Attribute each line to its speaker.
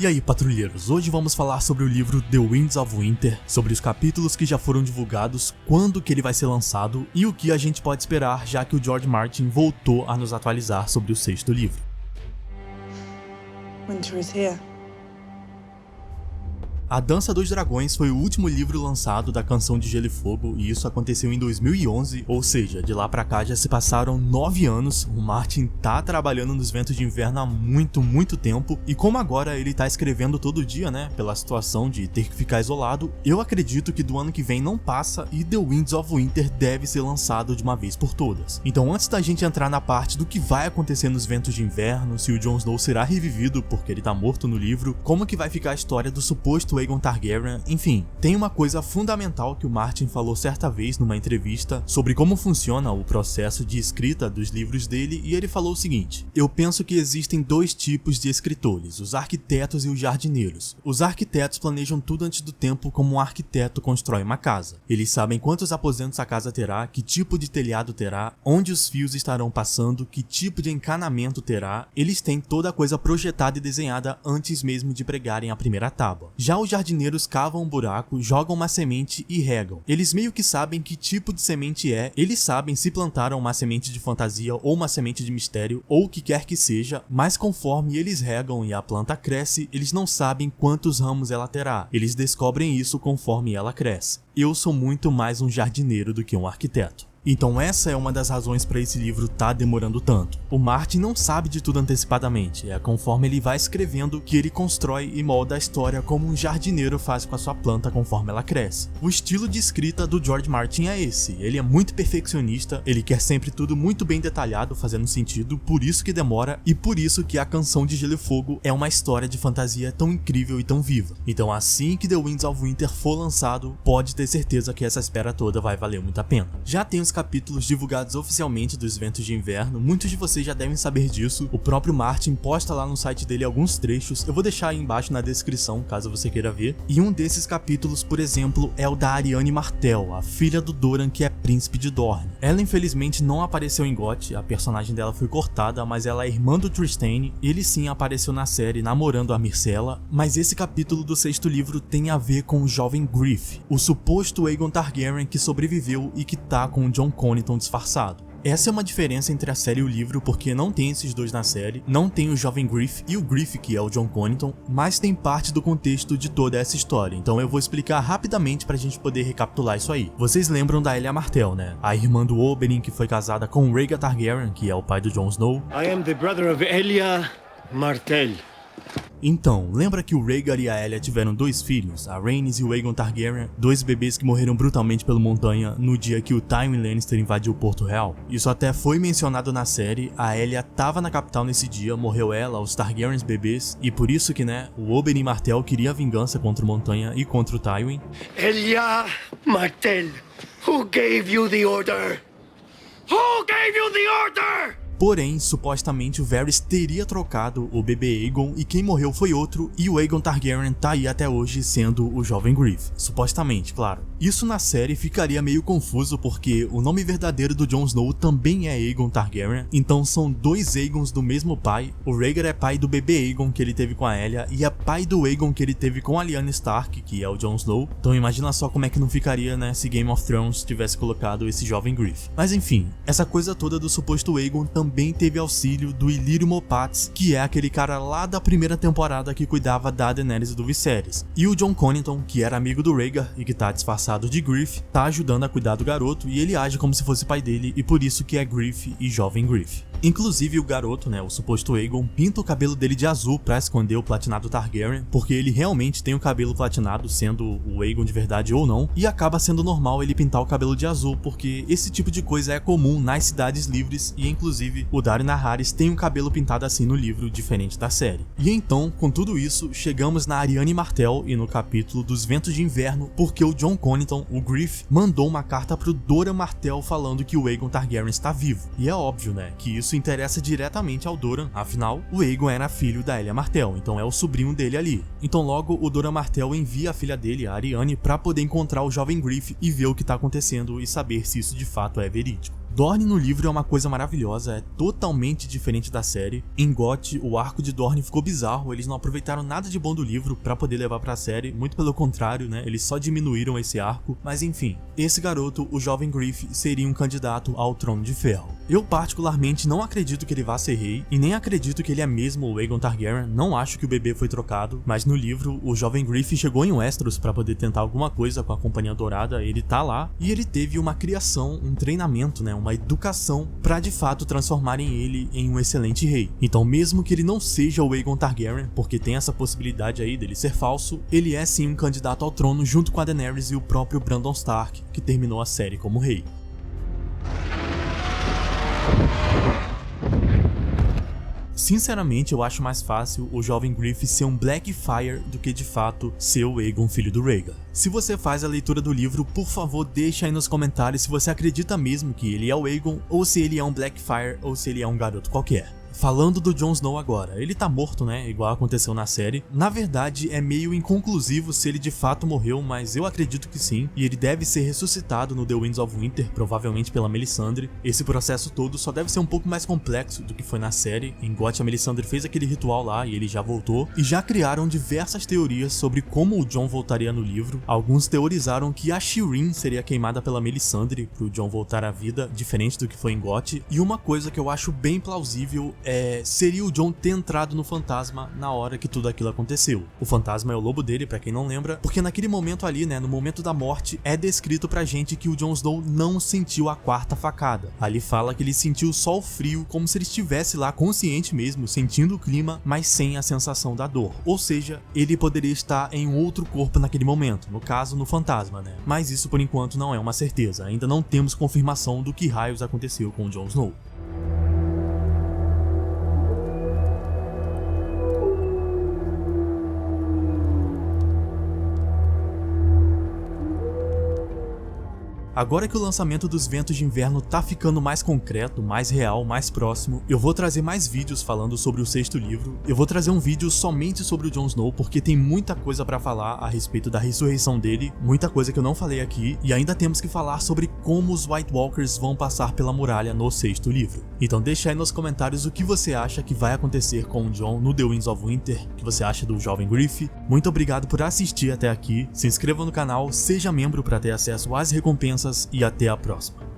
Speaker 1: E aí, patrulheiros, hoje vamos falar sobre o livro The Winds of Winter, sobre os capítulos que já foram divulgados, quando que ele vai ser lançado e o que a gente pode esperar, já que o George Martin voltou a nos atualizar sobre o sexto livro.
Speaker 2: Winter is here.
Speaker 1: A Dança dos Dragões foi o último livro lançado da Canção de Gelo e Fogo, e isso aconteceu em 2011, ou seja, de lá pra cá já se passaram 9 anos. O Martin tá trabalhando nos Ventos de Inverno há muito tempo, e como agora ele tá escrevendo todo dia, né, pela situação de ter que ficar isolado, eu acredito que do ano que vem não passa e The Winds of Winter deve ser lançado de uma vez por todas. Então, antes da gente entrar na parte do que vai acontecer nos Ventos de Inverno, se o Jon Snow será revivido porque ele tá morto no livro, como que vai ficar a história do suposto Aegon Targaryen, enfim, tem uma coisa fundamental que o Martin falou certa vez numa entrevista sobre como funciona o processo de escrita dos livros dele, e ele falou o seguinte: eu penso que existem dois tipos de escritores, os arquitetos e os jardineiros. Os arquitetos planejam tudo antes do tempo, como um arquiteto constrói uma casa. Eles sabem quantos aposentos a casa terá, que tipo de telhado terá, onde os fios estarão passando, que tipo de encanamento terá. Eles têm toda a coisa projetada e desenhada antes mesmo de pregarem a primeira tábua. Já os jardineiros cavam um buraco, jogam uma semente e regam. Eles meio que sabem que tipo de semente é, eles sabem se plantaram uma semente de fantasia ou uma semente de mistério ou o que quer que seja, mas conforme eles regam e a planta cresce, eles não sabem quantos ramos ela terá. Eles descobrem isso conforme ela cresce. Eu sou muito mais um jardineiro do que um arquiteto. Então essa é uma das razões para esse livro tá demorando tanto. O Martin não sabe de tudo antecipadamente, é conforme ele vai escrevendo que ele constrói e molda a história como um jardineiro faz com a sua planta conforme ela cresce. O estilo de escrita do George Martin é esse, ele é muito perfeccionista, ele quer sempre tudo muito bem detalhado, fazendo sentido, por isso que demora e por isso que a Canção de Gelo e Fogo é uma história de fantasia tão incrível e tão viva. Então assim que The Winds of Winter for lançado, pode ter certeza que essa espera toda vai valer muito a pena. Já tem os capítulos divulgados oficialmente dos Ventos de Inverno, muitos de vocês já devem saber disso, o próprio Martin posta lá no site dele alguns trechos, eu vou deixar aí embaixo na descrição caso você queira ver, e um desses capítulos, por exemplo, é o da Arianne Martell, a filha do Doran que é príncipe de Dorne. Ela infelizmente não apareceu em GOT, a personagem dela foi cortada, mas ela é irmã do Trystane, ele sim apareceu na série namorando a Myrcella, mas esse capítulo do sexto livro tem a ver com o jovem Griff, o suposto Aegon Targaryen que sobreviveu e que tá com o Jon Connington disfarçado. Essa é uma diferença entre a série e o livro, porque não tem esses dois na série, não tem o jovem Griff e o Griff, que é o Jon Connington, mas tem parte do contexto de toda essa história, então eu vou explicar rapidamente pra gente poder recapitular isso aí. Vocês lembram da Elia Martell, né? A irmã do Oberyn que foi casada com Rhaegar Targaryen, que é o pai do Jon Snow.
Speaker 3: I am the brother of Elia Martell.
Speaker 1: Então, lembra que o Rhaegar e a Elia tiveram dois filhos, a Rhaenys e o Aegon Targaryen, dois bebês que morreram brutalmente pela montanha no dia que o Tywin Lannister invadiu Porto Real? Isso até foi mencionado na série, a Elia tava na capital nesse dia, morreu ela, os Targaryens bebês, e por isso que, né, o Oberyn Martell queria vingança contra o Montanha e contra o Tywin.
Speaker 3: Elia Martell, who gave you the order? Who gave you the order?
Speaker 1: Porém, supostamente o Varys teria trocado o bebê Aegon e quem morreu foi outro, e o Aegon Targaryen tá aí até hoje sendo o jovem Griff. Supostamente, claro. Isso na série ficaria meio confuso porque o nome verdadeiro do Jon Snow também é Aegon Targaryen, então são dois Aegons do mesmo pai. O Rhaegar é pai do bebê Aegon que ele teve com a Elia e é pai do Aegon que ele teve com a Lyanna Stark, que é o Jon Snow. Então imagina só como é que não ficaria, né, se Game of Thrones tivesse colocado esse jovem Griff. Mas enfim, essa coisa toda do suposto Aegon também teve auxílio do Illyrio Mopatis, que é aquele cara lá da primeira temporada que cuidava da Daenerys e do Viserys. E o Jon Connington, que era amigo do Rhaegar e que tá disfarçado de Griff, tá ajudando a cuidar do garoto e ele age como se fosse pai dele e por isso que é Griff e jovem Griff. Inclusive o garoto, né, o suposto Aegon, pinta o cabelo dele de azul pra esconder o platinado Targaryen, porque ele realmente tem o cabelo platinado, sendo o Aegon de verdade ou não, e acaba sendo normal ele pintar o cabelo de azul, porque esse tipo de coisa é comum nas cidades livres, e inclusive o Daario Naharis tem um cabelo pintado assim no livro, diferente da série. E então, com tudo isso, chegamos na Arianne Martell e no capítulo dos Ventos de Inverno, porque o Jon Connington, o Griff, mandou uma carta pro Doran Martell falando que o Aegon Targaryen está vivo. E é óbvio, né, que isso interessa diretamente ao Doran, afinal, o Aegon era filho da Elia Martell, então é o sobrinho dele ali. Então logo o Doran Martell envia a filha dele, a Arianne, pra poder encontrar o jovem Griff e ver o que tá acontecendo e saber se isso de fato é verídico. Dorne no livro é uma coisa maravilhosa, é totalmente diferente da série. Em GOT, o arco de Dorne ficou bizarro, eles não aproveitaram nada de bom do livro pra poder levar pra série, muito pelo contrário, né, eles só diminuíram esse arco, mas enfim, esse garoto, o jovem Griff, seria um candidato ao Trono de Ferro. Eu particularmente não acredito que ele vá ser rei, e nem acredito que ele é mesmo o Aegon Targaryen, não acho que o bebê foi trocado, mas no livro, o jovem Griff chegou em Westeros pra poder tentar alguma coisa com a Companhia Dourada, ele tá lá, e ele teve uma criação, um treinamento, né, uma educação pra de fato transformarem ele em um excelente rei. Então mesmo que ele não seja o Aegon Targaryen, porque tem essa possibilidade aí dele ser falso, ele é sim um candidato ao trono junto com a Daenerys e o próprio Brandon Stark, que terminou a série como rei. Sinceramente, eu acho mais fácil o jovem Griff ser um Blackfyre do que de fato ser o Aegon, filho do Rhaegar. Se você faz a leitura do livro, por favor deixa aí nos comentários se você acredita mesmo que ele é o Aegon, ou se ele é um Blackfyre, ou se ele é um garoto qualquer. Falando do Jon Snow agora, ele tá morto, né, igual aconteceu na série. Na verdade, é meio inconclusivo se ele de fato morreu, mas eu acredito que sim, e ele deve ser ressuscitado no The Winds of Winter, provavelmente pela Melisandre. Esse processo todo só deve ser um pouco mais complexo do que foi na série. Em GOT, a Melisandre fez aquele ritual lá e ele já voltou, e já criaram diversas teorias sobre como o Jon voltaria no livro. Alguns teorizaram que a Shireen seria queimada pela Melisandre pro Jon voltar à vida, diferente do que foi em GOT, e uma coisa que eu acho bem plausível seria o Jon ter entrado no fantasma na hora que tudo aquilo aconteceu. O fantasma é o lobo dele, pra quem não lembra, porque naquele momento ali, né, no momento da morte, é descrito pra gente que o Jon Snow não sentiu a quarta facada. Ali fala que ele sentiu só o frio, como se ele estivesse lá consciente mesmo, sentindo o clima, mas sem a sensação da dor. Ou seja, ele poderia estar em outro corpo naquele momento, no caso, no fantasma, né? Mas isso por enquanto não é uma certeza, ainda não temos confirmação do que raios aconteceu com o Jon Snow. Agora que o lançamento dos Ventos de Inverno tá ficando mais concreto, mais real, mais próximo, eu vou trazer mais vídeos falando sobre o sexto livro. Eu vou trazer um vídeo somente sobre o Jon Snow, porque tem muita coisa pra falar a respeito da ressurreição dele, muita coisa que eu não falei aqui, e ainda temos que falar sobre como os White Walkers vão passar pela muralha no sexto livro. Então deixa aí nos comentários o que você acha que vai acontecer com o Jon no The Winds of Winter, o que você acha do jovem Griff. Muito obrigado por assistir até aqui, se inscreva no canal, seja membro para ter acesso às recompensas e até a próxima.